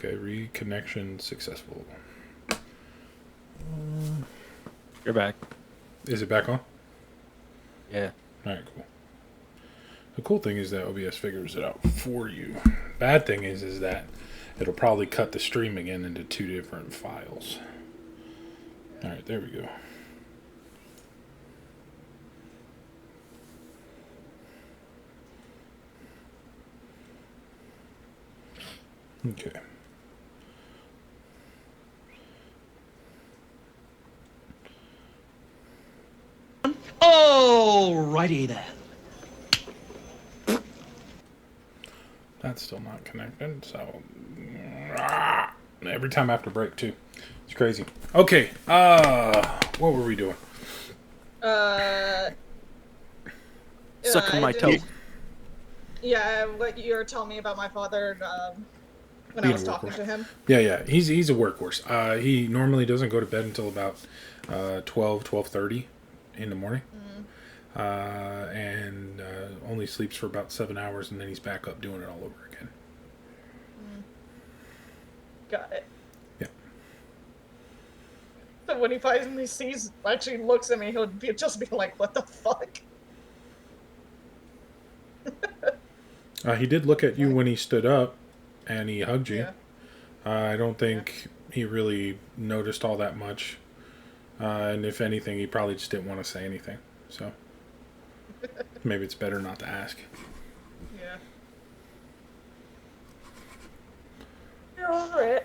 Okay, reconnection successful. You're back. Is it back on? Yeah. Alright, cool. The cool thing is that OBS figures it out for you. Bad thing is that it'll probably cut the stream again into two different files. Alright, there we go. Okay. Alrighty then. That's still not connected, so every time after break too. It's crazy. Okay, what were we doing? Sucking my I toe. didn't- Yeah, what you were telling me about my father when I Being was a talking workhorse. to him. Yeah, he's a workhorse. He normally doesn't go to bed until about 12:30 in the morning. And only sleeps for about 7 hours, and then he's back up doing it all over again. Got it. Yeah. So when he finally actually looks at me, he'll just be like, "What the fuck?" He did look at you when he stood up, and he hugged you. Yeah. I don't think he really noticed all that much. And if anything, he probably just didn't want to say anything. So maybe it's better not to ask. Yeah. You're alright.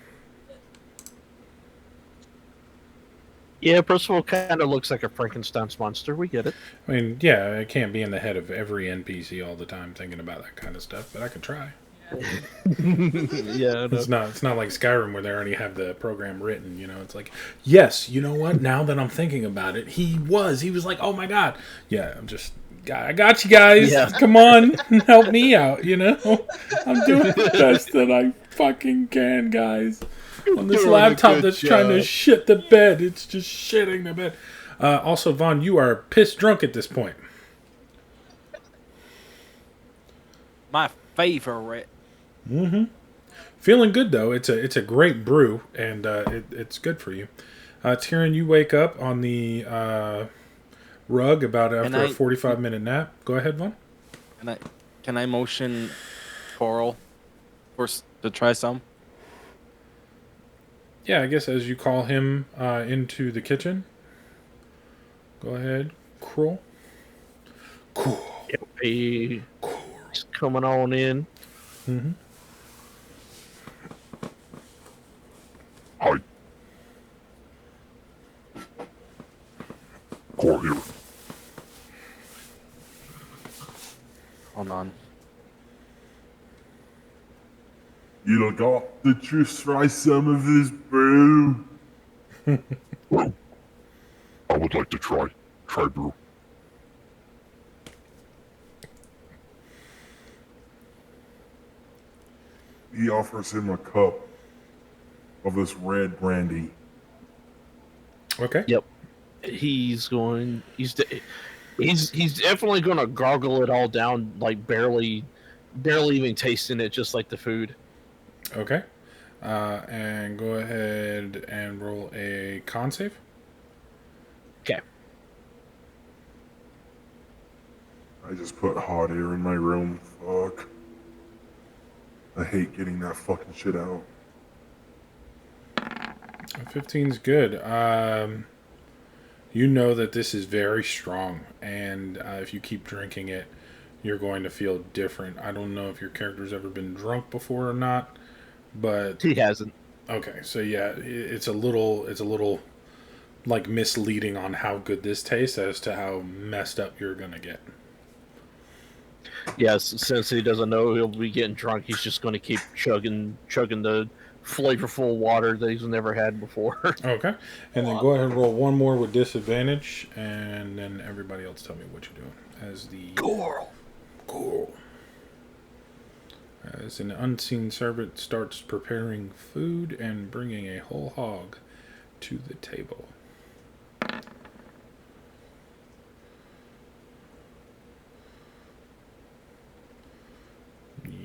Yeah, Percival kind of looks like a Frankenstein's monster. We get it. I mean, yeah, I can't be in the head of every NPC all the time thinking about that kind of stuff, but I could try. Yeah, It's not like Skyrim where they already have the program written, you know. It's like, yes, you know what? Now that I'm thinking about it, he was like, oh my god, yeah. I got you guys. Yeah. Come on, help me out. You know, I'm doing the best that I fucking can, guys. On this Doing a laptop good that's trying to job. shit the bed, it's just shitting the bed. Also, Vaughn, you are pissed drunk at this point. My favorite. Feeling good though. It's a great brew, and it's good for you. Tyrion, you wake up on the rug about after a 45-minute nap. Go ahead, Vaughn. Can I motion Coral to try some? Yeah, I guess as you call him into the kitchen. Go ahead, Crawl. Cool. He's coming on in. Mm-hmm. Hi. Core here. Hold on. You got to just try some of this brew. Well, I would like to try brew. He offers him a cup of this red brandy. Okay. Yep. He's definitely gonna gargle it all down, like barely even tasting it, just like the food. Okay. And go ahead and roll a con save. Okay. I just put hot air in my room. Fuck. I hate getting that fucking shit out. 15's good. You know that this is very strong, and if you keep drinking it, you're going to feel different. I don't know if your character's ever been drunk before or not, but He hasn't. okay. So yeah, it's a little like misleading on how good this tastes as to how messed up you're gonna get. Yes, since he doesn't know he'll be getting drunk, he's just going to keep chugging the flavorful water that he's never had before. Okay, and then go ahead and roll one more with disadvantage, and then everybody else tell me what you're doing as the Coral. As an unseen servant starts preparing food and bringing a whole hog to the table.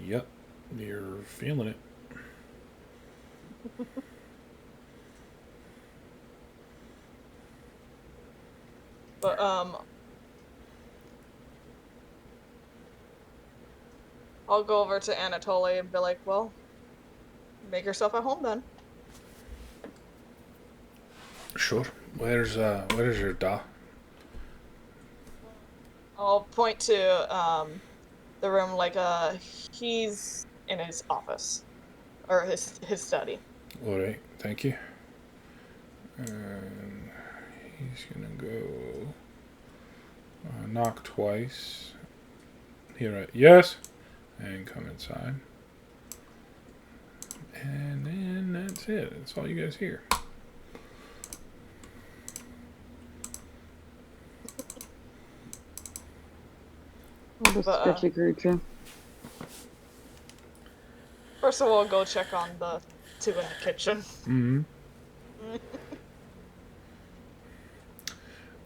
Yep, you're feeling it. But I'll go over to Anatoly and be like, well, make yourself at home then. Sure. Where's your da? I'll point to the room like he's in his office or his study. All right. Thank you. And he's gonna go knock twice. Here, yes, and come inside. And then that's it. That's all you guys hear. What a sketchy creature. First of all, go check on the two in the kitchen. Mm-hmm.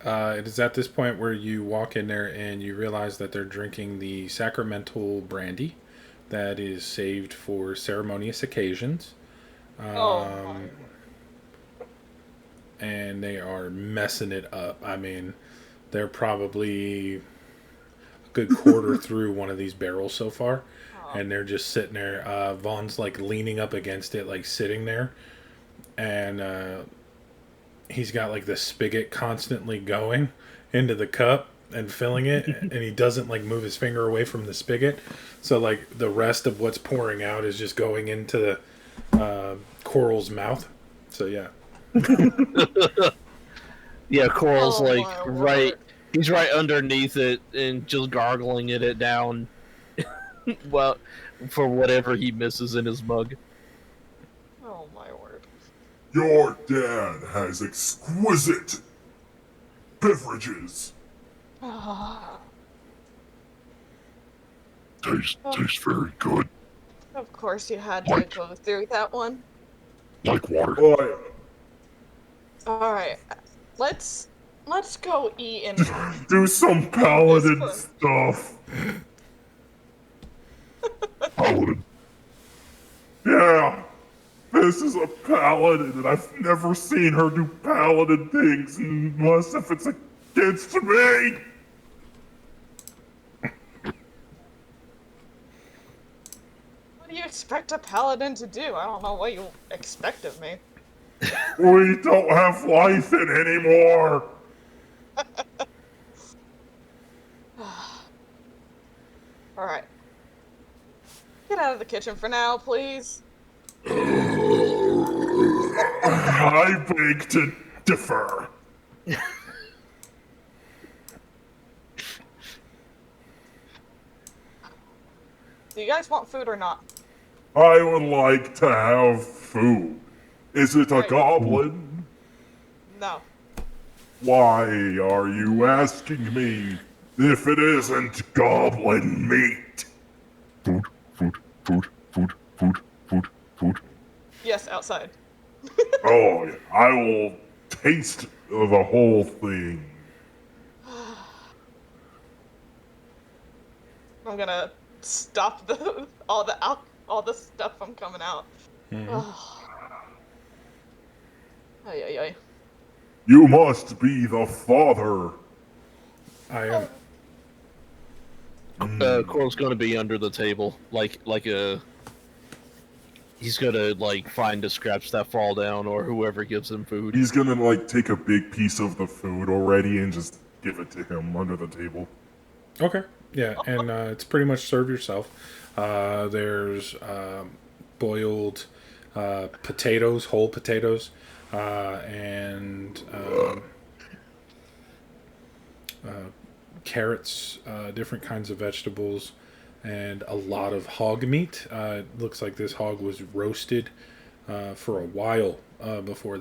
It is at this point where you walk in there and you realize that they're drinking the sacramental brandy that is saved for ceremonious occasions. And they are messing it up. I mean, they're probably a good quarter through one of these barrels so far. And they're just sitting there. Vaughn's like leaning up against it, like sitting there. And he's got like the spigot constantly going into the cup and filling it. And he doesn't like move his finger away from the spigot. So like the rest of what's pouring out is just going into Coral's mouth. So yeah. Yeah, Coral's Oh, like my right. word. He's right underneath it and just gargling it down. Well, for whatever he misses in his mug. Oh my word. Your dad has exquisite beverages. Tastes very good. Of course you had to go through that one. Like water. Alright. Let's go eat and Do some paladin Yes, stuff. Paladin. Yeah. This is a paladin, and I've never seen her do paladin things unless if it's against me. what do you expect a paladin to do? I don't know what you expect of me. We don't have life in anymore. Alright. Get out of the kitchen for now, please. I beg to differ. Do you guys want food or not? I would like to have food. Is it a Right. goblin? No. Why are you asking me if it isn't goblin meat? Food, food, food, food, food, food, food. Yes, outside. Oh, yeah. I will taste the whole thing. I'm gonna stop all the stuff from coming out. Ay, ay, ay. You must be the father. I am. Coral's gonna be under the table, like a. He's gonna like find the scraps that fall down, or whoever gives him food. He's gonna like take a big piece of the food already and just give it to him under the table. Okay. Yeah, and it's pretty much serve yourself. There's boiled potatoes, whole potatoes, and carrots, different kinds of vegetables, and a lot of hog meat. It looks like this hog was roasted for a while before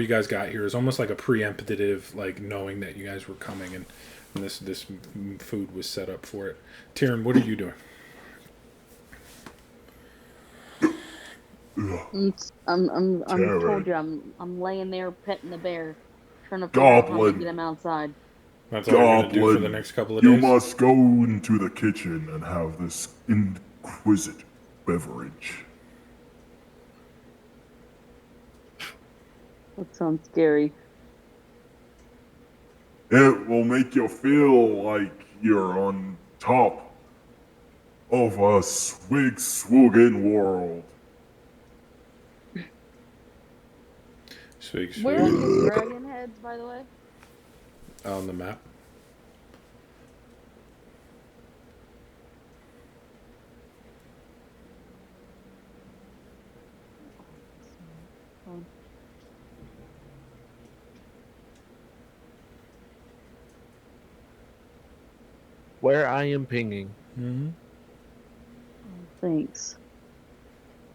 you guys got here. It's almost like a preemptive, like knowing that you guys were coming, and this food was set up for it. Tyrion, what are you doing? I'm Jared. told you, I'm laying there petting the bear, trying to figure out how to Goblin. get him outside. That's all you're gonna do for Goblin, the next couple of you days. must go into the kitchen and have this exquisite beverage. That sounds scary. It will make you feel like you're on top of a swig swoogin' world. Swig, Where are swig. these dragon heads, by the way? On the map. Where I am pinging. Mm-hmm. Thanks.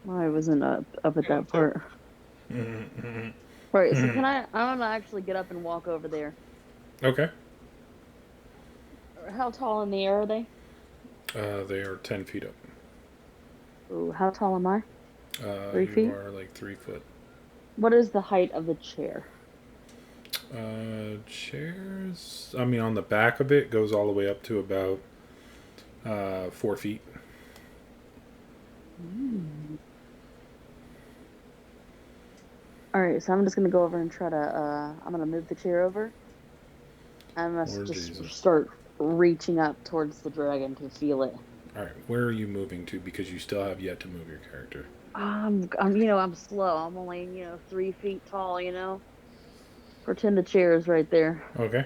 I wasn't up at that part. Mm-hmm. Right, so I'm gonna actually get up and walk over there. Okay. How tall in the air are they? They are 10 feet up. Ooh, how tall am I? 3 You feet? are like 3 foot. What is the height of the chair? Chairs. I mean, on the back of it goes all the way up to about 4 feet. Alright, so I'm just gonna go over and try to, I'm gonna move the chair over. I must Lord just Jesus. start reaching up towards the dragon to feel it. All right, where are you moving to? Because you still have yet to move your character. I'm slow. I'm only, 3 feet tall, Pretend the chair is right there. Okay.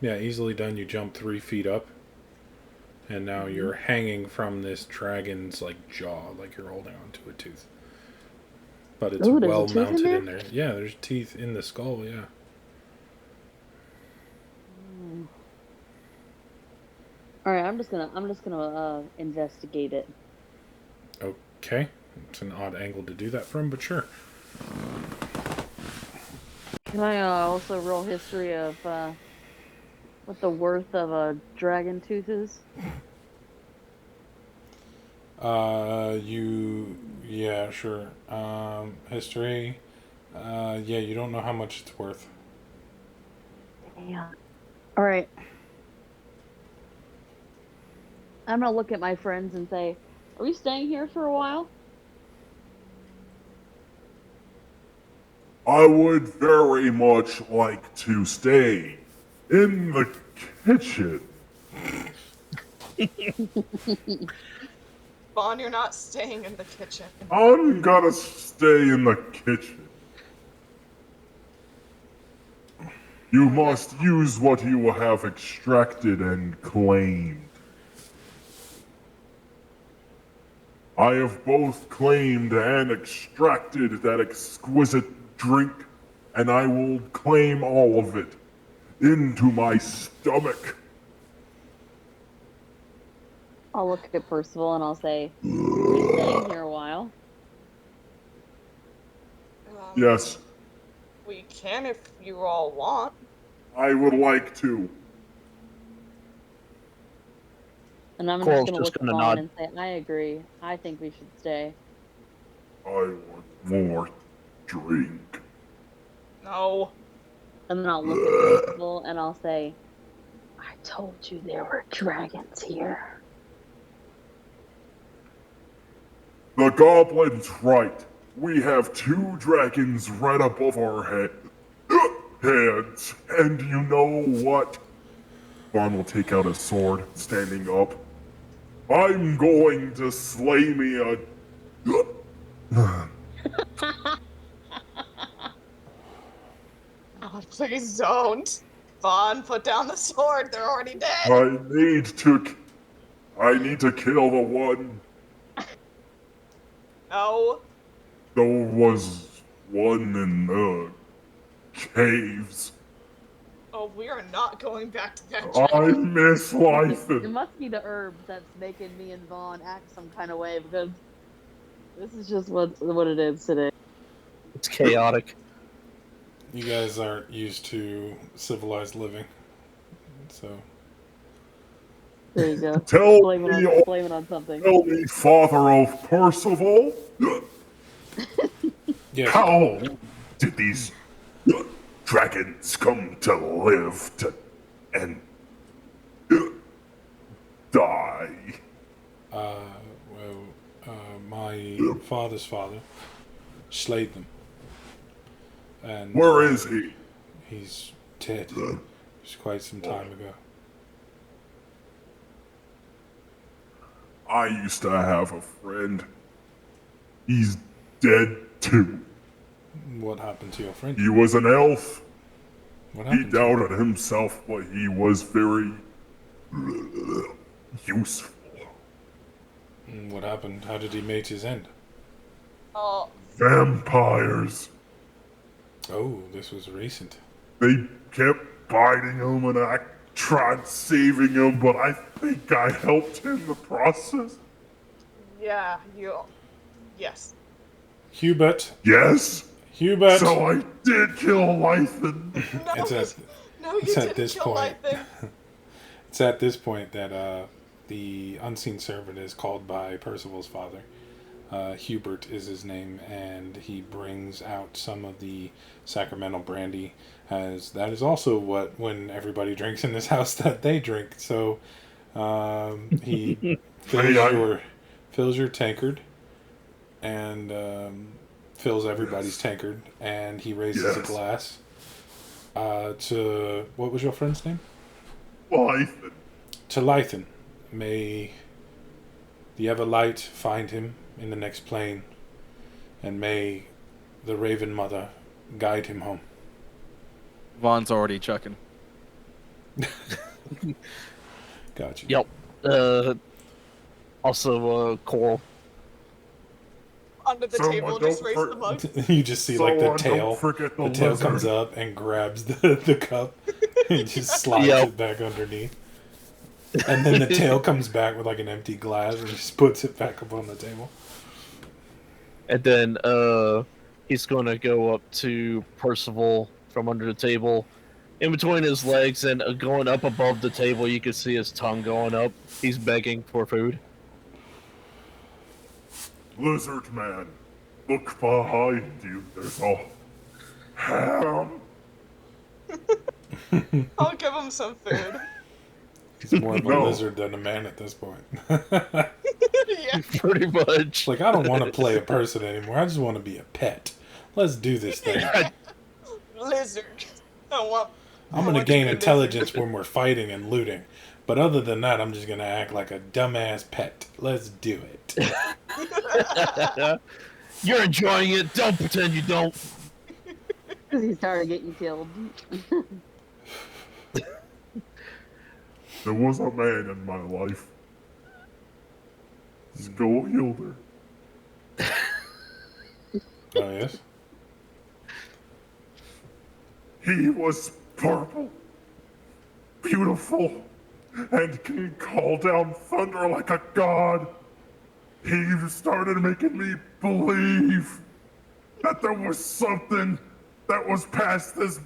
Yeah, easily done. You jump 3 feet up, and now you're hanging from this dragon's like jaw, like you're holding onto a tooth. But it's Ooh, there's a well tooth in mounted there? in there. Yeah, there's teeth in the skull. Yeah. All right, I'm just gonna investigate it. Okay. It's an odd angle to do that from, but sure. Can I also roll history of what the worth of a dragon tooth is? Yeah, sure. History. Yeah, you don't know how much it's worth. Yeah. All right. I'm gonna look at my friends and say, "Are we staying here for a while?" I would very much like to stay in the kitchen. Vaughn, you're not staying in the kitchen. I'm gonna stay in the kitchen. You must use what you have extracted and claimed. I have both claimed and extracted that exquisite drink, and I will claim all of it into my stomach. I'll look at Percival and I'll say, "Are we staying here a while?" Yes, We can if you all want. I would like to. And I'm Coral's just gonna just look at gonna Vaughn nod. and say, "I agree. I think we should stay." I want more drink. No. And then I'll look at Percival and I'll say, "I told you there were dragons here." The goblin's right. We have 2 dragons right above our heads. And you know what? Vaughn will take out his sword, standing up. I'm going to slay me a... Oh, please don't. Vaughn, put down the sword. They're already dead. I need to kill the one. No. There was one in the caves. Oh, we are not going back to that I dragon. miss life. It must be the herbs that's making me and Vaughn act some kind of way, because this is just what it is today. It's chaotic. You guys aren't used to civilized living, so. There you go. Tell Blame it on something. Tell me, father of Percival, Yes. how did these dragons come to live and die? father's father slayed them. And Where is he? he's dead. It was quite some time ago. I used to have a friend. He's dead too. What happened to your friend? He was an elf. What He happened to him? doubted himself, but he was very useful. What happened? How did he meet his end? Oh, Vampires. Oh, this was recent. They kept biting him, and I tried saving him, but I think I helped in the process. yeah, yes. Hubert. Yes. Hubert. So I did kill Lythan. No, It's at- no, you it's at didn't this kill point. Lythan. It's at this point that the unseen servant is called by Percival's father. Hubert is his name, and he brings out some of the sacramental brandy, as that is also when everybody drinks in this house that they drink. So he fills your tankard, and fills everybody's tankard, and he raises a glass to, what was your friend's name? Lythan. To Lythan. May the Everlight find him in the next plane, and may the Raven Mother guide him home. Vaughn's already chucking. Gotcha. Yep. Also, Coral. Under the Someone table, don't just raise the mug. You just see like the Someone tail. don't forget the The tail lizard. comes up and grabs the cup and just slides Yep. it back underneath. And then the tail comes back with like an empty glass and just puts it back up on the table. And then he's gonna go up to Percival from under the table, in between his legs, and going up above the table. You can see his tongue going up. He's begging for food. Lizard man, look behind you. There's a ham. I'll give him some food. He's more of a No. lizard than a man at this point. Yeah. Pretty much. Like, I don't want to play a person anymore. I just want to be a pet. Let's do this thing. Lizard. I'm going to gain intelligence when we're fighting and looting. But other than that, I'm just going to act like a dumbass pet. Let's do it. You're enjoying it. Don't pretend you don't. Because he started getting killed. There was a man in my life. Skull Hilder. Oh, yes? He was purple, beautiful, and can call down thunder like a god. He started making me believe that there was something that was past this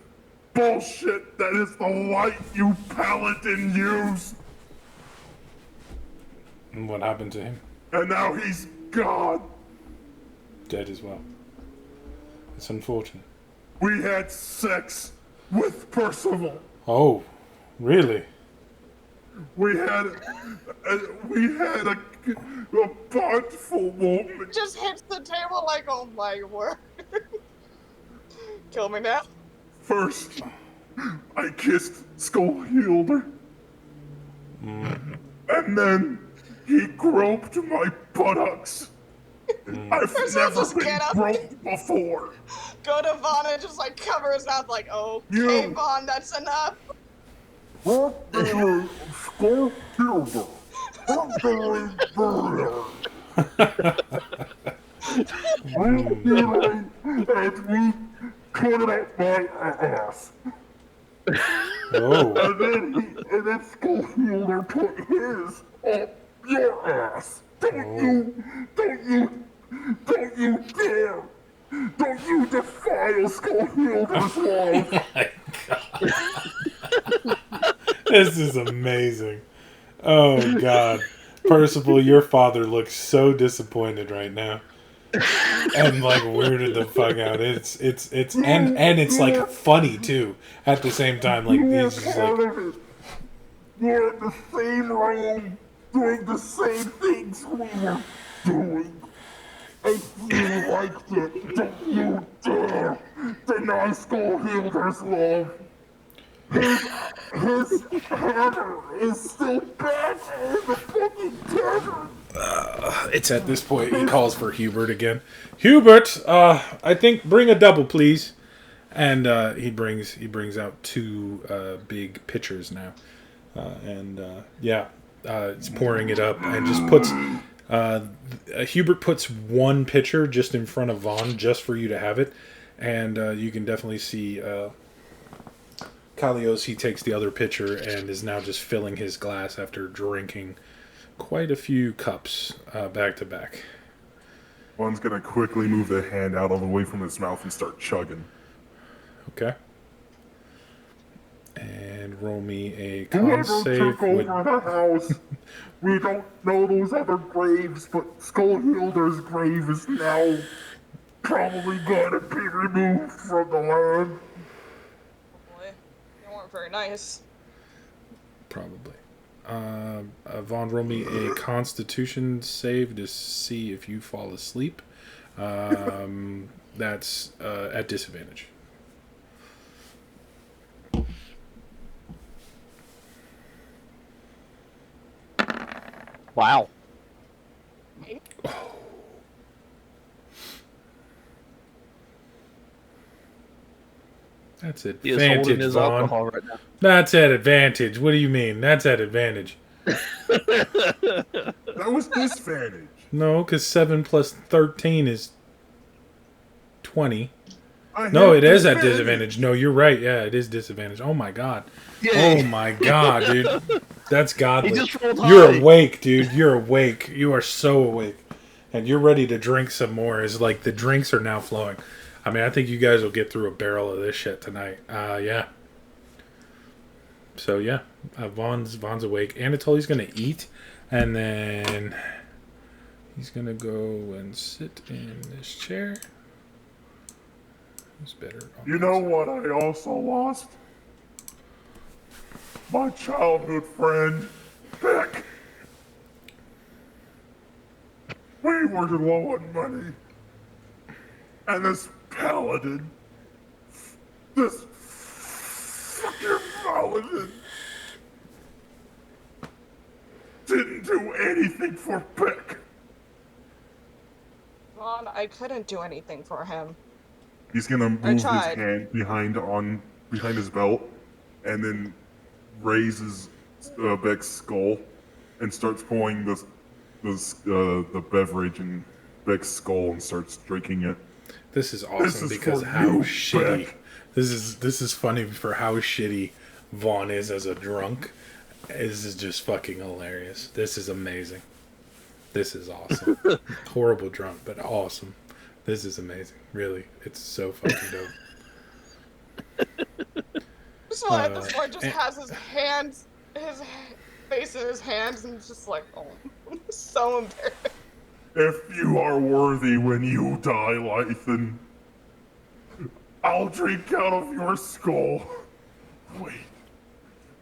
bullshit that is the light you paladin use. And what happened to him? And now he's gone. Dead as well. It's unfortunate. We had sex with Percival. Oh, really? We had a bondful moment. Just hits the table like, oh my word. Kill me now. First, I kissed Skullhilder. And then he groped my buttocks. I've First, never just been get up. groped before. Go to Vaughn and just like cover his mouth like, okay, You- Vaughn, that's enough. What the Skullhilder? I'm very burner. And we cut it up my ass. Oh. And then Skullhilder put his up your ass. Don't you dare! Don't you defile Skullhilder's life! This is amazing. Oh, God. Percival, your father looks so disappointed right now. And like weirded the fuck out. It's it's like funny too at the same time. Like he's just like, You're in the same room, doing the same things we were doing. If you liked it, don't you dare deny Skullhilder's love. His hammer is still back in the fucking tavern. It's at this point he calls for Hubert again. Hubert, I think bring a double, please. And he brings out two big pitchers now, it's pouring it up and just puts. Hubert puts one pitcher just in front of Vaughn just for you to have it, and you can definitely see Kalios. He takes the other pitcher and is now just filling his glass after drinking quite a few cups back to back. One's gonna quickly move the hand out of the way from his mouth and start chugging. Okay. And roll me a Whoever con save. took over the house, we don't know those other graves, but Skullhilder's grave is now probably gonna be removed from the land. Boy, they weren't very nice. Probably. Vaughn, roll me a Constitution save to see if you fall asleep. That's at disadvantage. Wow. That's He is holding advantage, his Vaughn. alcohol right now. That's at advantage. What do you mean? That's at advantage. That was disadvantage. No, because 7 plus 13 is 20. I No, had it is at disadvantage. No, you're right. Yeah, it is disadvantage. Oh my god. Yeah. Oh my god, dude. That's godly. He just rolled You're high. awake, dude. You're awake. You are so awake. And you're ready to drink some more. It's like the drinks are now flowing. I mean, I think you guys will get through a barrel of this shit tonight. Yeah. So yeah, Vaughn's awake. Anatoly's gonna eat, and then he's gonna go and sit in this chair. It's better. You know what I also lost? My childhood friend, Beck. We were low on money. And this paladin, this fucking paladin, didn't do anything for Beck. Vaughn, I couldn't do anything for him. He's gonna move his tried. hand behind his belt, and then raises Beck's skull, and starts pouring the beverage in Beck's skull and starts drinking it. This is awesome This is because for how you, shitty. Beck. This is funny for how shitty Vaughn is as a drunk. This is just fucking hilarious. This is amazing. This is awesome. Horrible drunk, but awesome. This is amazing. Really, it's so fucking dope. Just like at this point, just and- has his face in his hands, and just like, oh, I'm so embarrassed. If you are worthy when you die, Lythan, I'll drink out of your skull. Wait,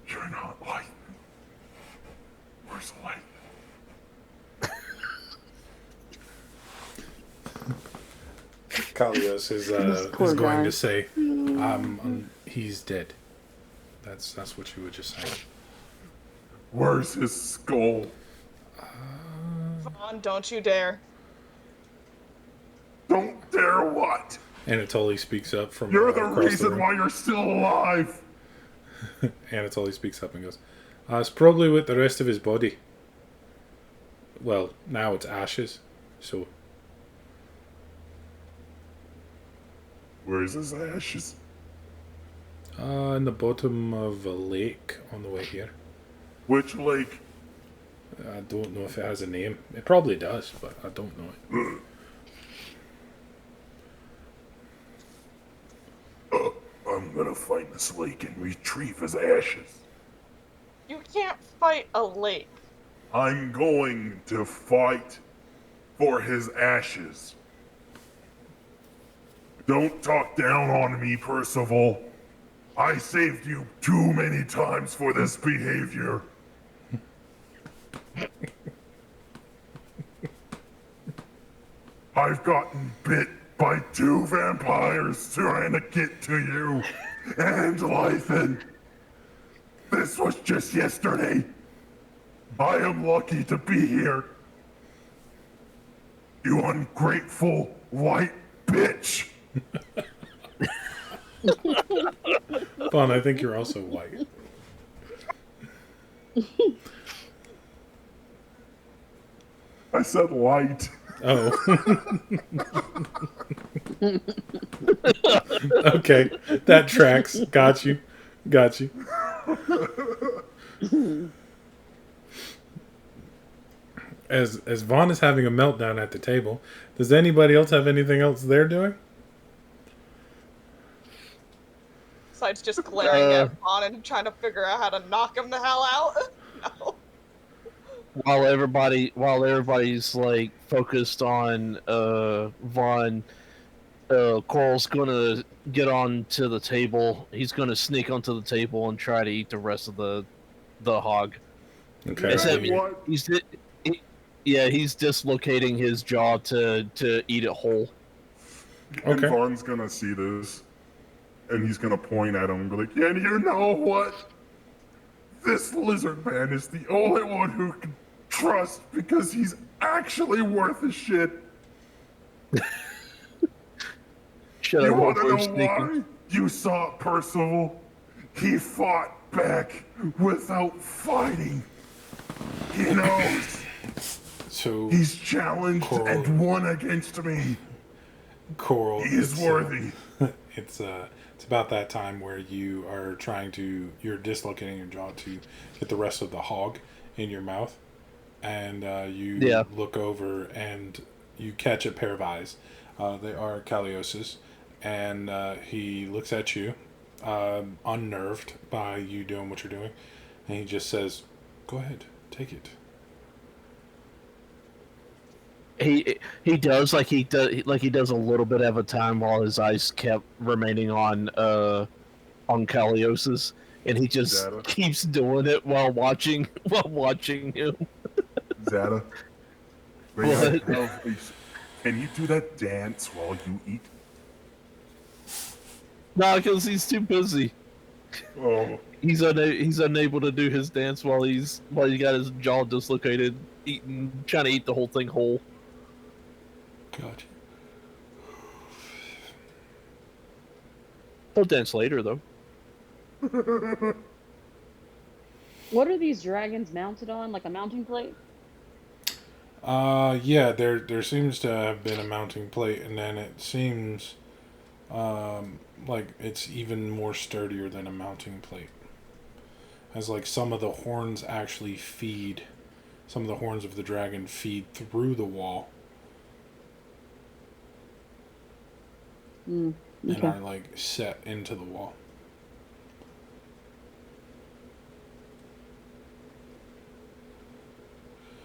you're not Lythan. Where's Lythan? Kalios is poor going guy. to say, he's dead. That's what you would just say. Where's his skull? Vaughn, don't you dare. Don't dare what? Anatoly speaks up from You're the across the reason room. why you're still alive. Anatoly speaks up and goes, it's probably with the rest of his body. Well, now it's ashes, so Where's his ashes? in the bottom of a lake on the way here. Which lake? I don't know if it has a name. It probably does, but I don't know it. I'm gonna find this lake and retrieve his ashes. You can't fight a lake. I'm going to fight for his ashes. Don't talk down on me, Percival. I saved you too many times for this behavior. I've gotten bit by 2 vampires trying to get to you. And Lythan, this was just yesterday. I am lucky to be here. You ungrateful white bitch. Vaughn, I think you're also white. I said light. Oh. Okay, that tracks. Got you. Got you. As Vaughn is having a meltdown at the table, does anybody else have anything else they're doing? Besides just glaring at Vaughn and trying to figure out how to knock him the hell out. No. While everybody's like focused on Vaughn, Coral's gonna get onto the table. He's gonna sneak onto the table and try to eat the rest of the hog. Okay. Except What? he's dislocating his jaw to eat it whole. And Okay. Vaughn's gonna see this, and he's gonna point at him and be like, "Yeah, and you know what? This lizard man is the only one who can trust because he's actually worth a shit. Should You I roll wanna for know sneaking? why? You saw Percival. He fought back without fighting. He knows. So He's challenged Coral. and won against me. Coral, He is worthy. It's about that time where you're dislocating your jaw to get the rest of the hog in your mouth, and you look over and you catch a pair of eyes. They are Calliosis, and he looks at you, unnerved by you doing what you're doing, and he just says, "Go ahead, take it." He does he does a little bit at a time while his eyes kept remaining on Calliosis, and he just Zeta. keeps doing it while watching him. Zeta. What? Can you do that dance while you eat? No, because he's too busy. Oh. He's unable to do his dance while he got his jaw dislocated, trying to eat the whole thing whole. Gotcha. He'll dance later though. What are these dragons mounted on? Like a mounting plate? Yeah, there seems to have been a mounting plate, and then it seems like it's even more sturdier than a mounting plate. As like some of the horns actually feed, some of the horns of the dragon feed through the wall, and Okay. are like set into the wall.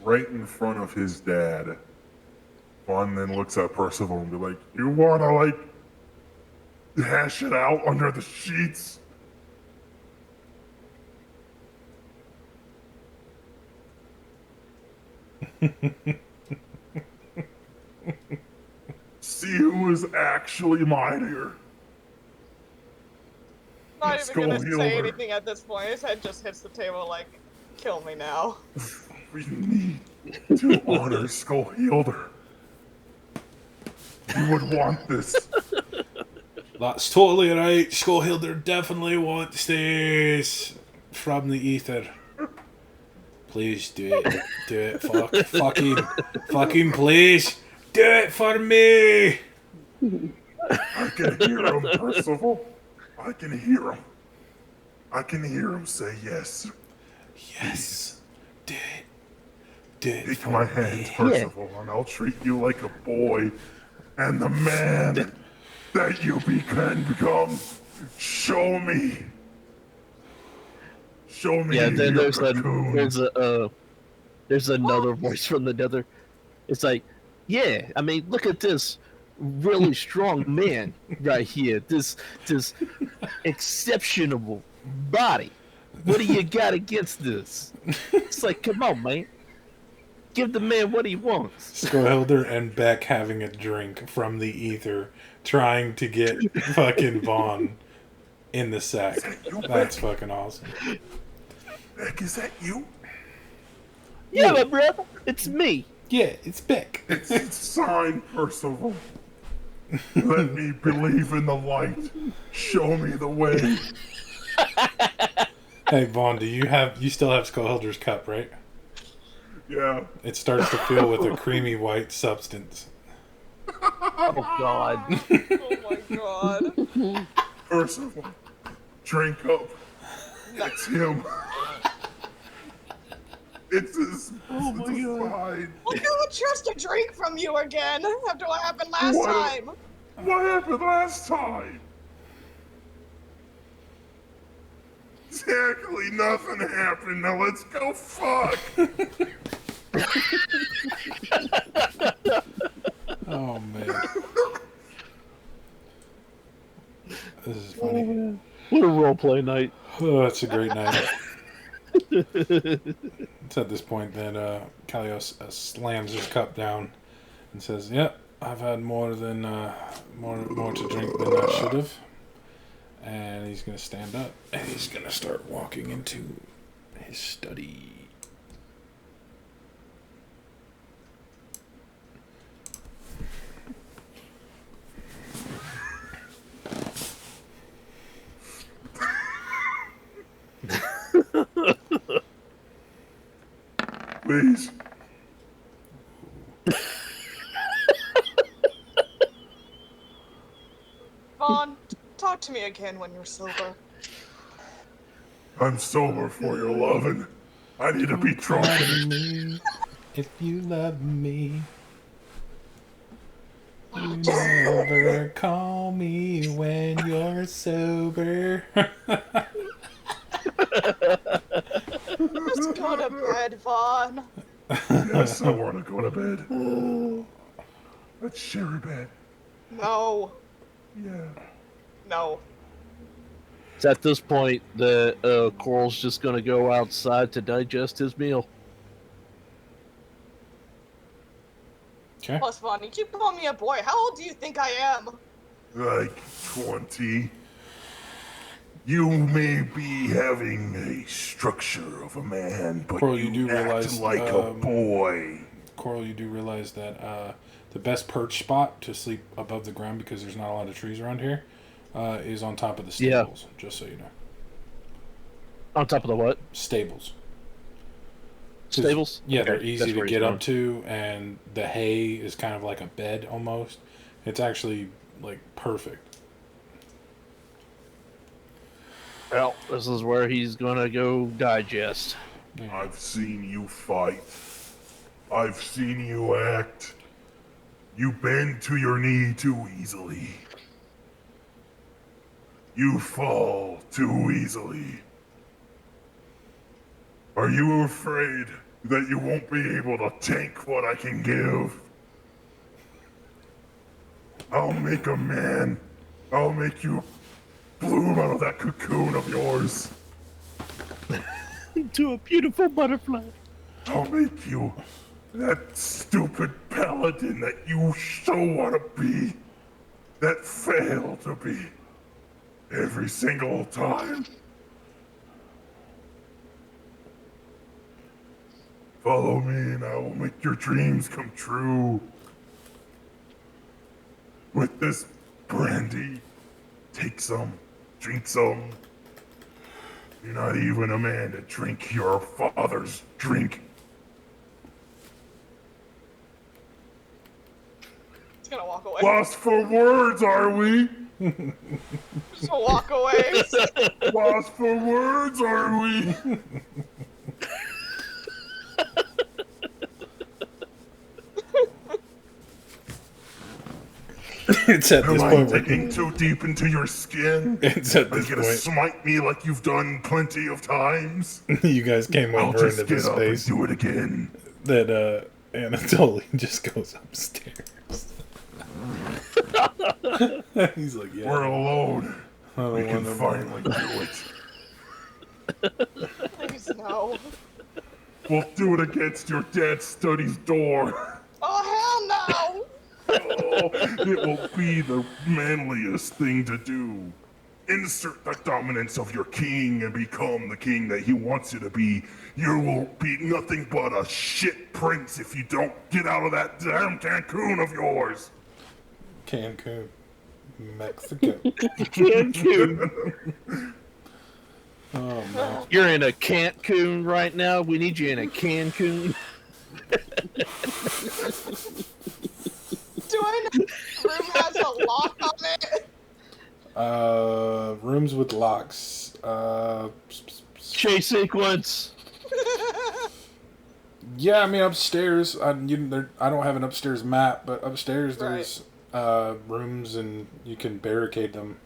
Right in front of his dad. Vaughn then looks at Percival and be like, "You wanna like hash it out under the sheets?" See who is actually mightier. Not even gonna Skull say healer. anything at this point. His head just hits the table like, kill me now. We need to honor Skull Healer. You would want this. That's totally right. Skullhilder definitely wants this from the ether. Please do it. Do it. Fucking please. Do it for me. I can hear him, Percival. I can hear him. I can hear him say yes. Yes. Do it. Do it Take for my me. hand, Percival, and I'll treat you like a boy and the man that you can become. Show me. Show me. Yeah, then your there's cocoon. there's another voice from the nether. It's like, yeah, I mean, look at this really strong man right here. This exceptional body. What do you got against this? It's like, come on, man. Give the man what he wants. Skullhilder and Beck having a drink from the ether, trying to get fucking Vaughn in the sack. That's fucking awesome. Beck, is that you? Yeah, my brother. It's me. Yeah, it's Beck. It's a sign, Percival. Let me believe in the light. Show me the way. Hey Vaughn, you still have Skullhilder's cup, right? Yeah. It starts to fill with a creamy white substance. Oh God. Oh my god. Percival, drink up. That's him. It's his sign. I don't trust a drink from you again after what happened last What? time. What happened last time? Exactly, nothing happened. Now let's go fuck. Oh man. This is funny. What a roleplay night. Oh, it's a great night. It's at this point that Kalios slams his cup down and says, "Yep, I've had more to drink than I should have." And he's gonna stand up and he's gonna start walking into his study. Please. Vaughn, talk to me again when you're sober. I'm sober for your loving. I need to be drunk. Love me if you love me. You never call me when you're sober. Just go to bed, Vaughn. Yes, I want to go to bed. Let's share a bed. No. Yeah. No. So at this point, the Coral's just gonna go outside to digest his meal. Okay. Plus, Vaughn, you keep calling me a boy. How old do you think I am? Like 20. You may be having a structure of a man, but Coral, you you do act realize, like a boy. Coral, you do realize that the best perch spot to sleep above the ground, because there's not a lot of trees around here, is on top of the stables, just so you know. On top of the what? Stables. Stables? Yeah, Okay, they're easy that's to where he's get going. up to, and the hay is kind of like a bed almost. It's actually like perfect. Well, this is where he's gonna go digest. Yeah. I've seen you fight. I've seen you act. You bend to your knee too easily. You fall too easily. Are you afraid that you won't be able to take what I can give? I'll make a man. I'll make you bloom out of that cocoon of yours. Into a beautiful butterfly. I'll make you that stupid paladin that you so want to be, that fail to be every single time. Follow me and I will make your dreams come true. With this brandy, take some, drink some. You're not even a man to drink your father's drink. He's gonna walk away. Lost for words, are we? Just walk away. Lost for words, are we? It's at this Am I point. digging too deep into your skin? It's at Are you this gonna point. smite me like you've done plenty of times? You guys came I'll over just into get the up and space do it again. that Anatoly just goes upstairs. He's like, yeah. We're alone. I don't We can wanna- finally do it. Please, no. We'll do it against your dad's study's door. Oh, hell no! Oh, it will be the manliest thing to do. Insert the dominance of your king and become the king that he wants you to be. You will be nothing but a shit prince if you don't get out of that damn Cancun of yours. Cancun, Mexico. Cancun. Oh no. You're in a Cancun right now. We need you in a Cancun. Do I know the room has a lock on it? Rooms with locks. Chase sequence. Yeah, I mean upstairs. I don't have an upstairs map, but upstairs there's rooms and you can barricade them.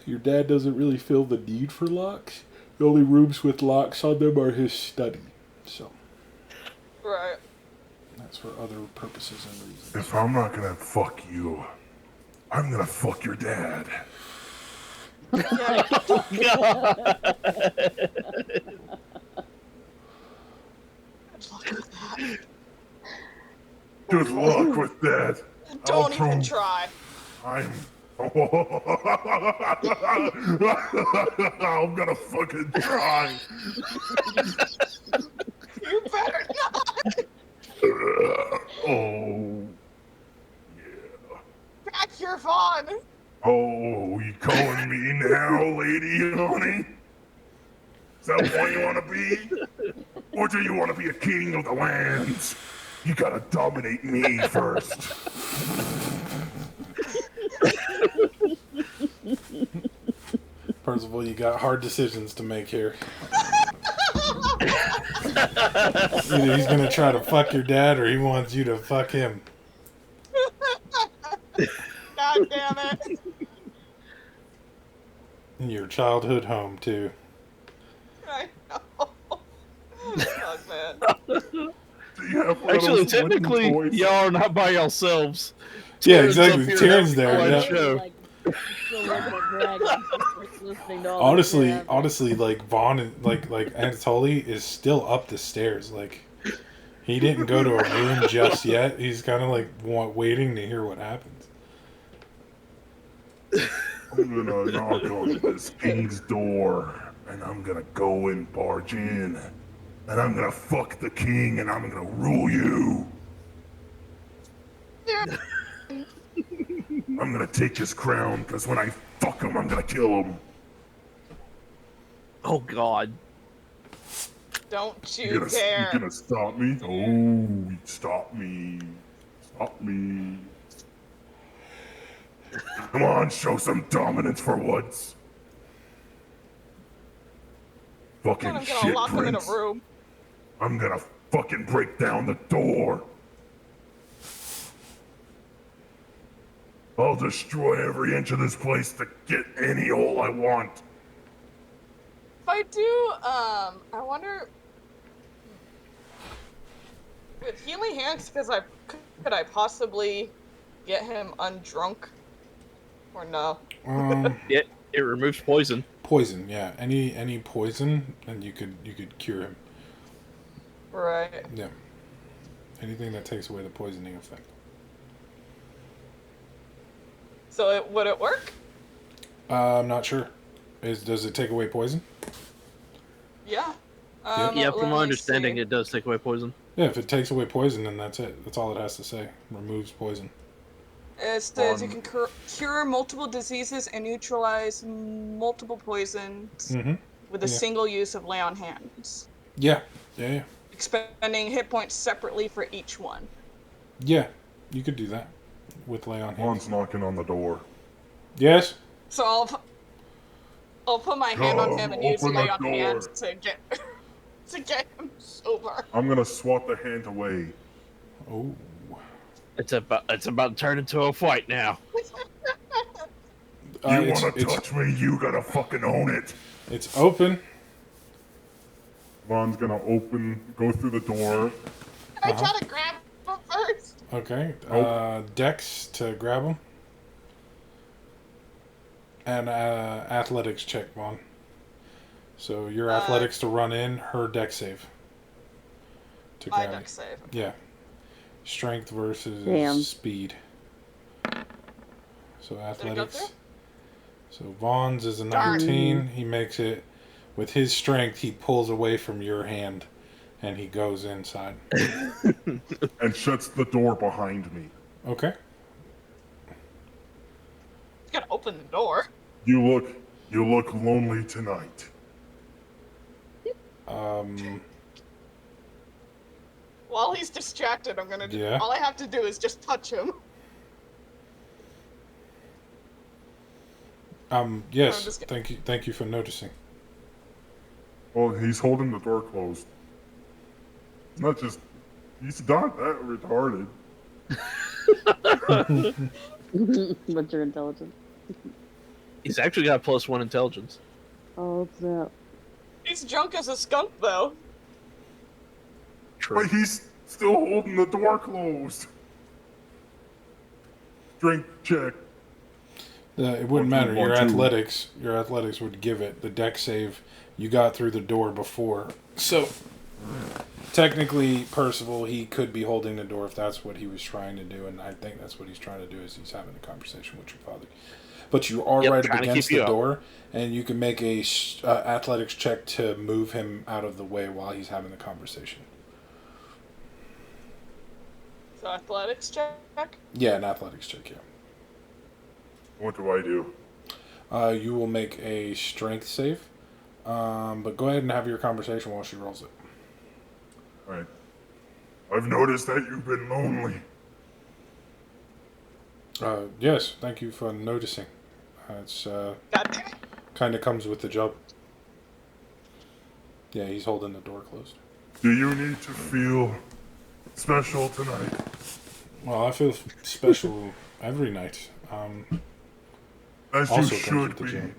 Your dad doesn't really feel the need for locks. The only rooms with locks on them are his study. So Right. that's for other purposes and reasons. If I'm not gonna fuck you, I'm gonna fuck your dad. Yeah. Good luck with that. Good luck with that. Don't I'll even prove try. I'm gonna fucking try. You better not. Oh, yeah. Back your Vaughn. Oh, you calling me now, lady, honey? Is that what you want to be? Or do you want to be a king of the lands? You gotta dominate me first. Percival, you got hard decisions to make here. Either he's gonna try to fuck your dad or he wants you to fuck him. God damn it. In your childhood home, too. I know. Fuck, man. Do you have one of Actually, those wooden technically, toys? y'all are not by yourselves. Yeah, Tyrion's exactly. up here Tyrion's having a there, fun yeah. show. Like, still looking at dragons, just, like, listening to all this crap. Honestly, like Vaughn and like Anatoly is still up the stairs. Like he didn't go to a room just yet. He's kind of like waiting to hear what happens. I'm gonna knock on this king's door, and I'm gonna go and barge in, and I'm gonna fuck the king, and I'm gonna rule you. I'm gonna take his crown, because when I fuck him, I'm gonna kill him. Oh God. Don't You you gonna, dare. you gonna stop me? Oh, stop me. Stop me. Come on, show some dominance for once. Fucking I'm gonna shit, lock him in a Prince. room. I'm gonna fucking break down the door. I'll destroy every inch of this place to get any hole I want. If I do, I wonder. With healing hands, because could I possibly get him undrunk? Or no? It removes poison. Poison, yeah. Any poison, and you could cure him. Right. Yeah. Anything that takes away the poisoning effect. So would it work? I'm not sure. Does it take away poison? Yeah. Yeah, let from my me understanding, see. it does take away poison. Yeah, if it takes away poison, then that's it. That's all it has to say. Removes poison. It says you can cure multiple diseases and neutralize multiple poisons Mm-hmm. with a Yeah. single use of lay on hands, Yeah. Yeah. expending hit points separately for each one. Yeah. You could do that with lay on hands. Juan's knocking on the door. Yes. So I'll put my hand on him and use Open lay the on door. hands to get him sober. I'm gonna swat the hand away. Oh. It's about to turn into a fight now. You wanna touch me, you gotta fucking own it. It's open. Vaughn's gonna go through the door. I try to grab him first. Okay. Oh. Dex to grab him. And athletics check, Vaughn. So your athletics to run in, her deck save. To My grab deck it. save. Yeah. Strength versus Damn. speed. So Did it go athletics. through? So Vaughn's is a Darn. 19. He makes it with his strength. He pulls away from your hand, and he goes inside. And shuts the door behind me. Okay. You gotta open the door. You look lonely tonight. While he's distracted, I'm gonna. Yeah. All I have to do is just touch him. Yes. I'm just Thank you for noticing. Well, he's holding the door closed. Not just. He's not that retarded. But you're intelligent. He's actually got +1 intelligence. Oh, snap. He's drunk as a skunk, though. True. But he's still holding the door closed. Strength check. It wouldn't Or matter. two, or Your two. athletics would give it the deck save. You got through the door before, so technically, Percival, he could be holding the door if that's what he was trying to do, and I think that's what he's trying to do is he's having a conversation with your father. But you are right up trying to against keep you the up. door, and you can make a athletics check to move him out of the way while he's having the conversation. So athletics check. Yeah, an athletics check. Yeah. What do I do? You will make a strength save, but go ahead and have your conversation while she rolls it. Alright. I've noticed that you've been lonely. Yes, thank you for noticing. It's God damn it. kind of comes with the job. Yeah, he's holding the door closed. Do you need to feel special tonight? Well, I feel special every night. As you Also comes should with the be. job.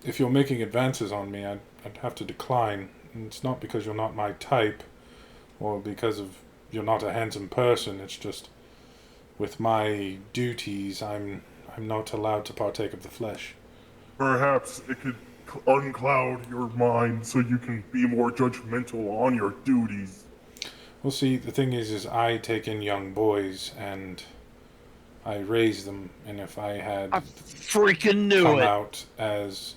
If you're making advances on me, I'd have to decline. And it's not because you're not my type, or because of you're not a handsome person. It's just with my duties, I'm not allowed to partake of the flesh. Perhaps it could uncloud your mind so you can be more judgmental on your duties. Well, see, the thing is I take in young boys and I raise them, and if I had I freaking knew come it. out as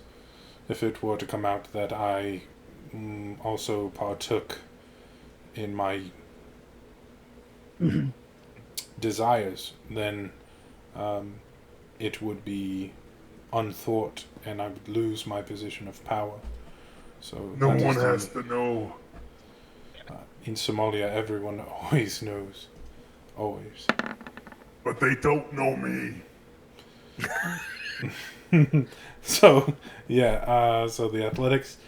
if it were to come out that I also partook in my desires, then it would be unthought and I would lose my position of power. So No that is one the- has to know. in Somalia, everyone always knows. Always. But they don't know me. So, yeah, so the athletics,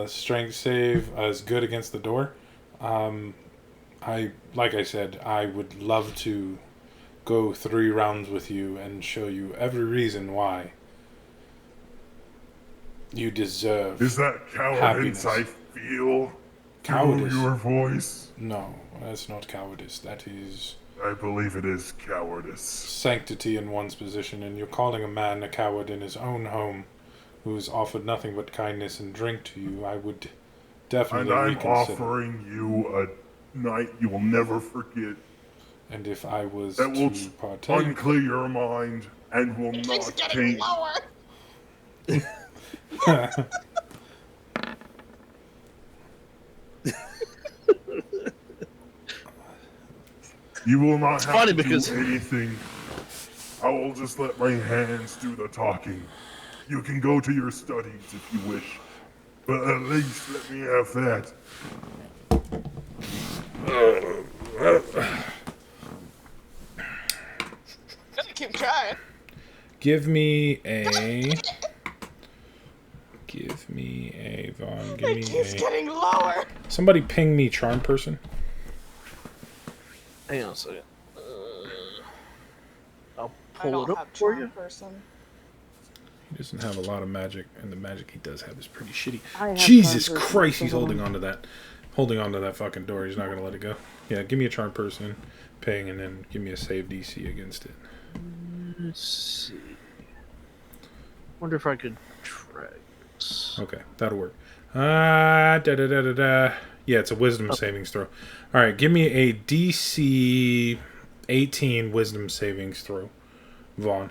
strength save is good against the door. Like I said, I would love to go 3 rounds with you and show you every reason why you deserve. Is that cowardice Happiness. I feel Cowardice? through your voice? No, that's not cowardice. That is I believe it is cowardice. sanctity in one's position, and you're calling a man a coward in his own home who's offered nothing but kindness and drink to you. I would And definitely I'm reconsider. offering you a night you will never forget And if I was that will to partake, unclear your mind and will It's not getting change. lower. You will not have funny to because- do anything. I will just let my hands do the talking. You can go to your studies if you wish, but at least let me have that. Gonna keep trying. give me a Vaughn. Give It me keeps a. getting lower. Somebody ping me charm person. Hang on a second. I'll I pull don't it have up for charm you. person. He doesn't have a lot of magic, and the magic he does have is pretty shitty. I have Jesus charm person, Christ, so he's hold holding on. on to that. Holding on to that fucking door. He's not going to let it go. Yeah, give me a charm person, ping, and then give me a save DC against it. Let's see. Wonder if I could track this. Okay, that'll work. Da. Yeah, it's a wisdom savings throw. All right, give me a DC 18 wisdom savings throw, Vaughn.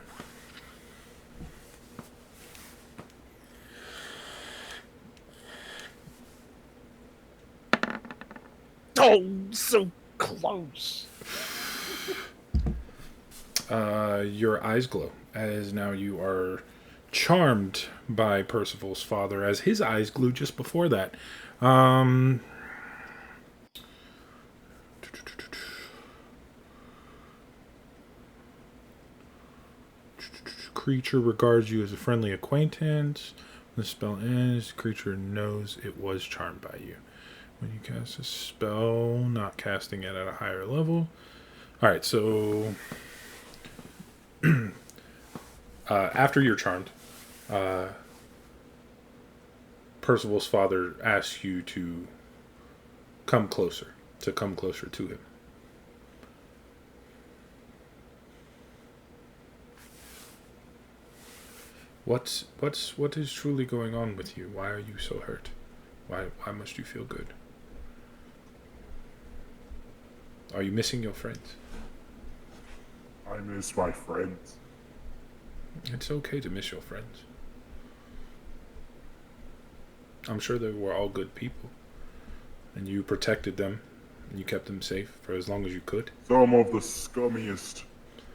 Oh, so close. Your eyes glow as now you are charmed by Percival's father, as his eyes glowed just before that. Creature regards you as a friendly acquaintance. When the spell ends, the creature knows it was charmed by you. When you cast a spell, not casting it at a higher level. Alright, so after you're charmed, Percival's father asks you to come closer to him. What is truly going on with you? Why are you so hurt? Why must you feel good? Are you missing your friends? I miss my friends. It's okay to miss your friends. I'm sure they were all good people. And you protected them. And you kept them safe for as long as you could. Some of the scummiest,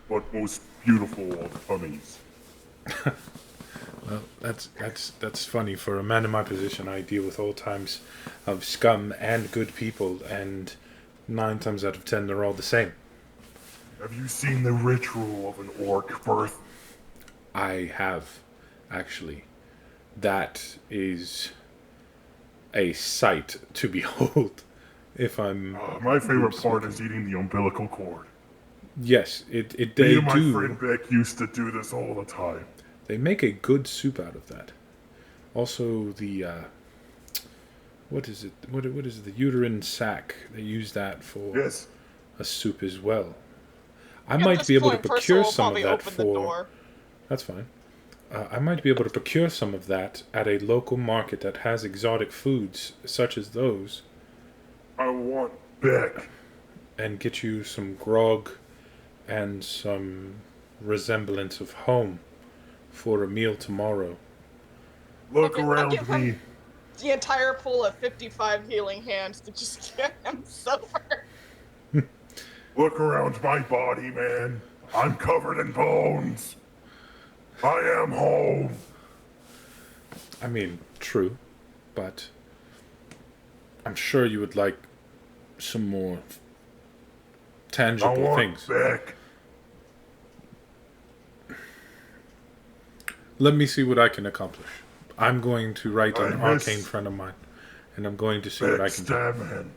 but most beautiful of tummies. Well, that's funny. For a man in my position, I deal with all types of scum and good people, and 9 times out of 10, they're all the same. Have you seen the ritual of an orc birth? I have, actually. That is a sight to behold. If I'm My favorite part is eating the umbilical cord. yes, Me they and my do. friend Beck used to do this all the time. They make a good soup out of that. Also, the what is it? What is it? The uterine sac? They use that for Yes. a soup as well. I At might this be able to point, procure Percival will some of probably that open the for. door. That's fine. I might be able to procure some of that at a local market that has exotic foods such as those, I want Beck. and get you some grog and some resemblance of home for a meal tomorrow. Look Okay, I'll around give him- me. The entire pool of 55 healing hands to just get him sober. Look around my body, man. I'm covered in bones. I am home. I mean, true, but I'm sure you would like some more I tangible want things. Beck. Let me see what I can accomplish. I'm going to write I an miss- arcane friend of mine, and I'm going to see what I Beck can do. Stabman.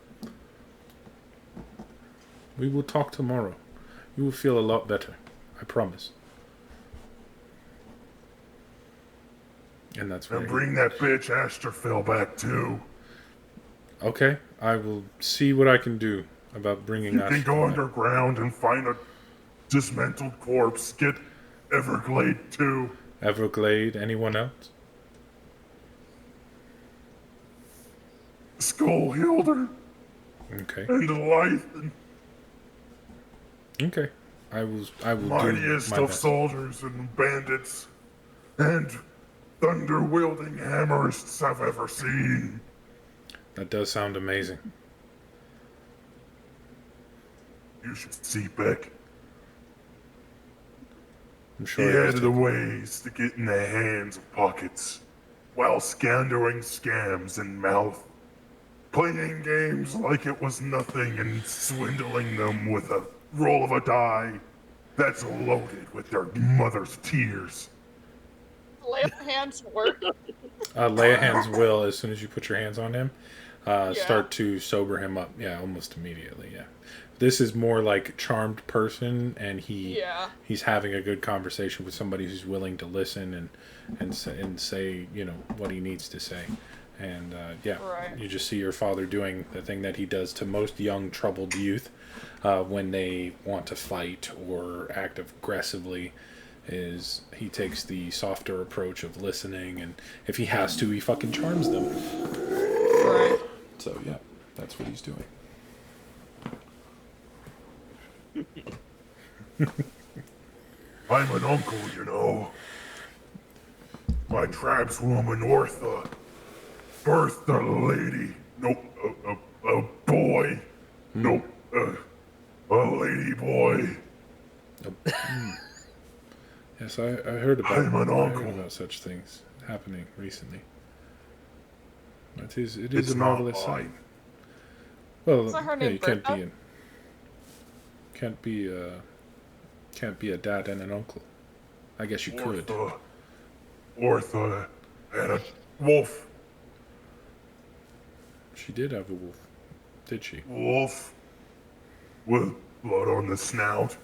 We will talk tomorrow. You will feel a lot better. I promise. And that's And very bring that bitch Asterfil back too. okay. I will see what I can do about bringing You that. can go underground and find a dismantled corpse. Get Everglade too. Everglade. Anyone else? Skull Hilder Okay. and Lithe. Okay. I will do Mightiest my of best. soldiers and bandits and thunder-wielding hammerists I've ever seen. That does sound amazing. You should see Beck. I'm He sure it had was the ways to get in the hands of pockets while scattering scams in mouth, playing games like it was nothing and swindling them with a roll of a die that's loaded with their mother's tears. Lay of hands work. lay a hands will, as soon as you put your hands on him, Yeah. start to sober him up. Yeah, almost immediately. Yeah, this is more like charmed person, and Yeah. he's having a good conversation with somebody who's willing to listen and say what he needs to say. And Right. you just see your father doing the thing that he does to most young troubled youth when they want to fight or act aggressively. is he takes the softer approach of listening, and if he has to, he fucking charms them. Right. So yeah, that's what he's doing. I'm an uncle, you know. My tribeswoman Ortha birthed a lady. Nope, a boy. Nope, a lady boy. Yes, I heard about. I'm an I heard uncle. about such things happening recently. It is It's a not marvelous sight. mine. Well, Isn't her yeah, name you can't Bertha? can't be a dad and an uncle. I guess you could. Ortha had a wolf. She did have a wolf, did she? Wolf with blood on the snout.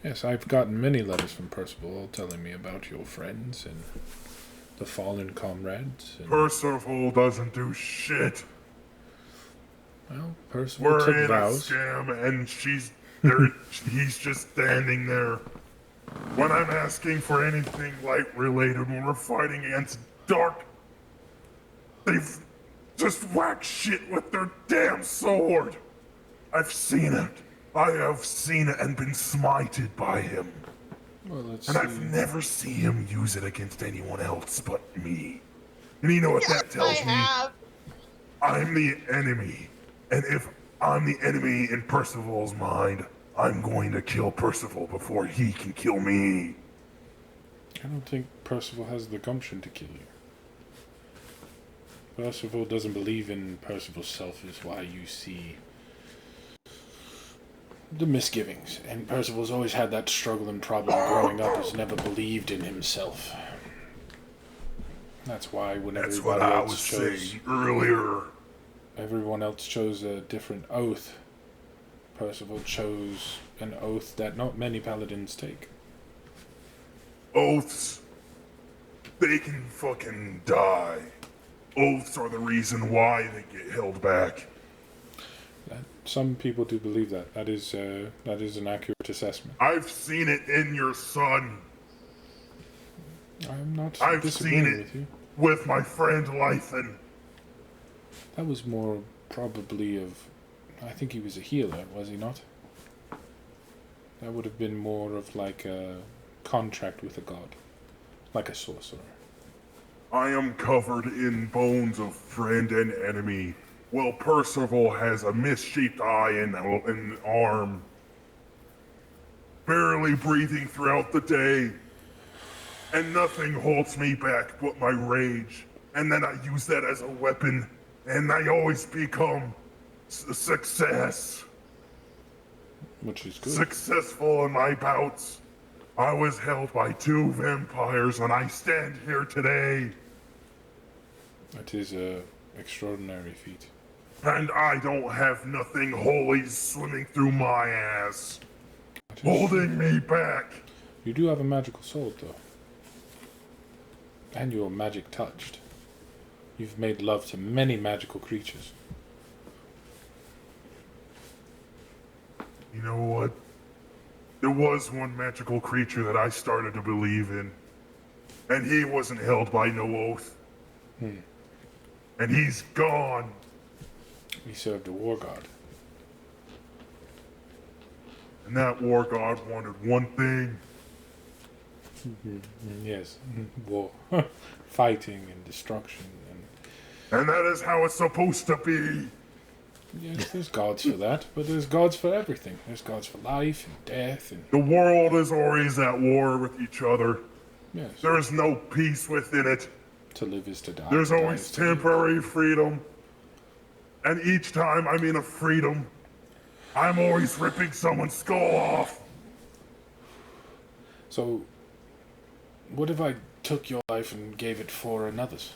Yes, I've gotten many letters from Percival telling me about your friends and the fallen comrades. And, Percival doesn't do shit. well, Percival We're took in vows. a scam, and she's there. He's just standing there. When I'm asking for anything light related, when we're fighting against dark, they've just whacked shit with their damn sword. I've seen it. I have seen it and been smited by him. Well, let's And see. I've never seen him use it against anyone else but me. And you know what that I tells me? have. I'm the enemy. And if I'm the enemy in Percival's mind, I'm going to kill Percival before he can kill me. I don't think Percival has the gumption to kill you. Percival doesn't believe in Percival's self, is why you see the misgivings. And Percival's always had that struggle and problem growing up, has never believed in himself. That's why when That's what everybody I else was chose, saying earlier. everyone else chose a different oath, Percival chose an oath that not many paladins take. Oaths, they can fucking die. Oaths are the reason why they get held back. Some people do believe that. That is an accurate assessment. I've seen it in your son. I'm not I've disagreeing seen it with you. with my friend Lythan. That was more probably of... I think he was a healer, was he not? That would have been more of like a contract with a god. Like a sorcerer. I am covered in bones of friend and enemy. Well, Percival has a misshaped eye and an arm. Barely breathing throughout the day. And nothing holds me back but my rage. And then I use that as a weapon. And I always become success. Which is good. Successful in my bouts. I was held by 2 vampires and I stand here today. That is a extraordinary feat. And I don't have nothing holy swimming through my ass. That is- Holding me back. You do have a magical sword, though. And you're magic touched. You've made love to many magical creatures. You know what? There was one magical creature that I started to believe in. And he wasn't held by no oath. And he's gone. He served a war god. And that war god wanted one thing. Yes, war. Fighting and destruction. And And that is how it's supposed to be. yes, there's gods for that, but there's gods for everything. There's gods for life and death and... The world is always at war with each other. Yes, There is no peace within it. to live is to die. There's to die always is to live. temporary freedom. And each time I'm in a freedom, I'm always ripping someone's skull off. So, what if I took your life and gave it for another's?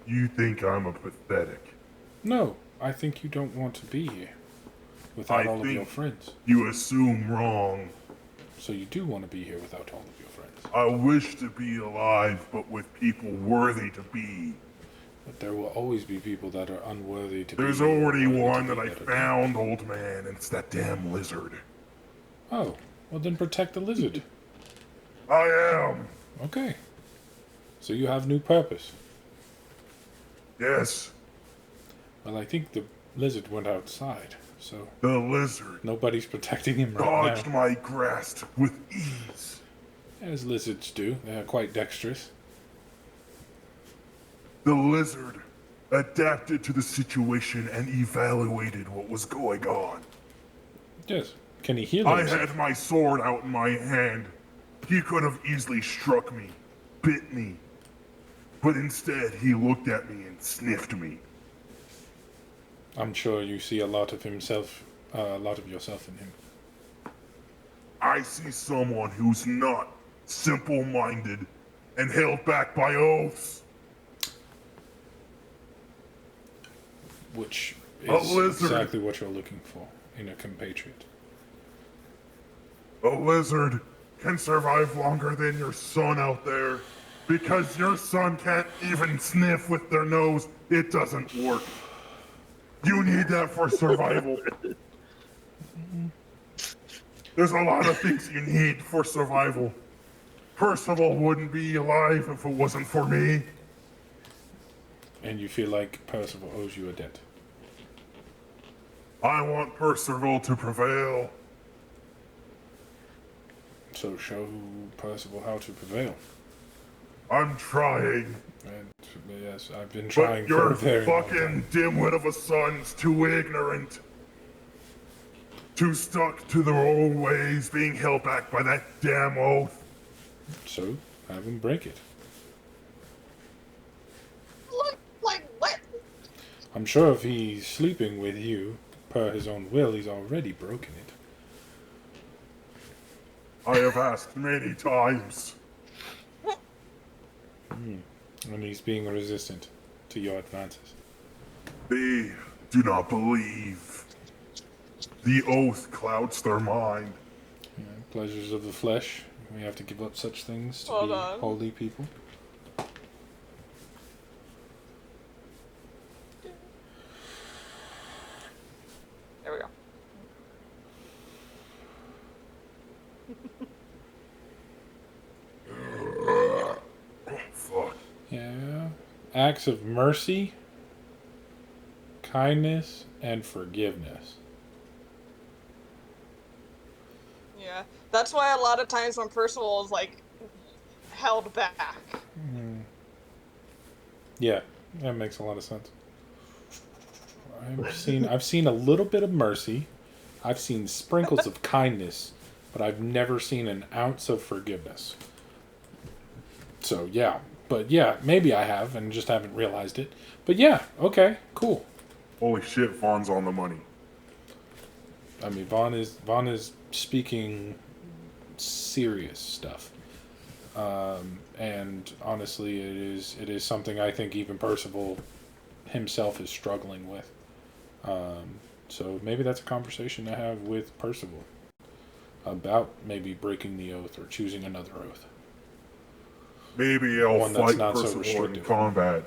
You think I'm a pathetic. No, I think you don't want to be here without I all of think- your friends. You assume wrong. So you do want to be here without all of your friends. I wish to be alive, but with people worthy to be. But there will always be people that are unworthy to There's be. already worthy to one be that I better. found, old man. It's that damn lizard. Oh, well then protect the lizard. I am. Okay. So you have new purpose. Yes, Well, I think the lizard went outside, so the lizard nobody's protecting him right dodged now. my grasp with ease. As lizards do. They are quite dexterous. The lizard adapted to the situation and evaluated what was going on. Yes. Can he heal I himself? had my sword out in my hand. He could have easily struck me, bit me. But instead, he looked at me and sniffed me. I'm sure you see a lot of himself, a lot of yourself in him. I see someone who's not simple-minded and held back by oaths. Which A is lizard. exactly what you're looking for in a compatriot. A lizard can survive longer than your son out there. Because your son can't even sniff with their nose, it doesn't work. You need that for survival. There's a lot of things you need for survival. Percival wouldn't be alive if it wasn't for me. And you feel like Percival owes you a debt. I want Percival to prevail. So show Percival how to prevail. I'm trying. And yes, I've been But trying for your a very long fucking time. dimwit of a son's too ignorant. Too stuck to their own ways, being held back by that damn oath. So, have him break it. Look, like what? I'm sure if he's sleeping with you, per his own will, he's already broken it. I have asked many times. And he's being resistant to your advances. They do not believe. The oath clouds their mind. Yeah, pleasures of the flesh. We have to give up such things to Hold be on. holy people. There we go. Fuck. Yeah. Acts of mercy, kindness, and forgiveness. Yeah, that's why a lot of times when Percival is like held back. Yeah, that makes a lot of sense. I've seen a little bit of mercy. I've seen sprinkles of kindness, but I've never seen an ounce of forgiveness. So yeah, but yeah, maybe I have and just haven't realized it. But yeah, okay, cool. Holy shit, Vaughn's on the money. I mean, Vaughn is speaking serious stuff, and honestly, it is something I think even Percival himself is struggling with. So maybe that's a conversation to have with Percival about maybe breaking the oath or choosing another oath. Maybe I'll One that's fight not so Percival in restrictive. combat.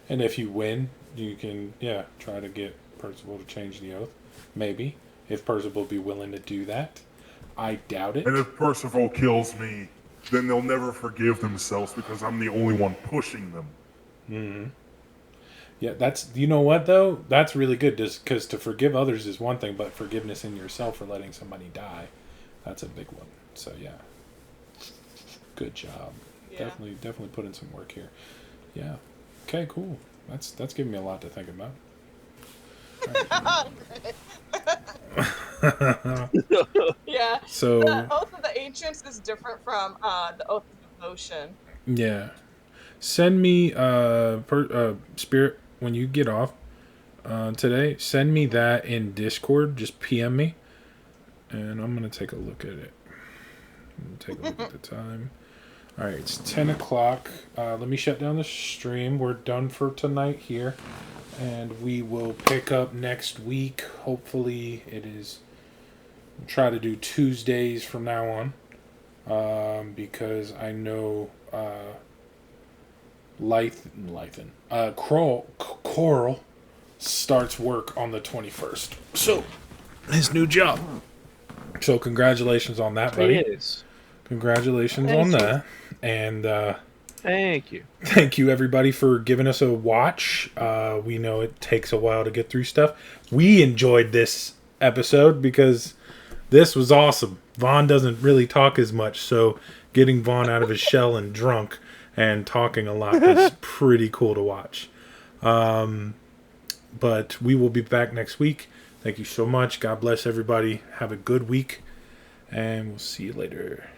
And if you win, you can try to get Percival to change the oath. Maybe if Percival be willing to do that. I doubt it. And if Percival kills me, then they'll never forgive themselves because I'm the only one pushing them. Yeah, that's, you know what though? That's really good, because to forgive others is one thing, but forgiveness in yourself for letting somebody die, that's a big one. So yeah, good job. Yeah. Definitely put in some work here. Yeah. Okay, cool. That's giving me a lot to think about. Yeah. So The Oath of the Ancients is different from the Oath of Devotion. yeah, send me Spirit when you get off today. Send me that in Discord. Just PM me, and I'm gonna take a look at it. Take a look at the time. All right, it's 10 o'clock. Let me shut down the stream. We're done for tonight here, and we will pick up next week. Hopefully, it is. We'll try to do Tuesdays from now on, because I know Coral starts work on the 21st. So, his new job. So, congratulations on that, buddy. Yes. Congratulations Thank on you. that. And Thank you. thank you, everybody, for giving us a watch. We know it takes a while to get through stuff. We enjoyed this episode because this was awesome. Vaughn doesn't really talk as much, so getting Vaughn out of his shell and drunk and talking a lot was pretty cool to watch. But we will be back next week. Thank you so much. God bless everybody. Have a good week, and we'll see you later.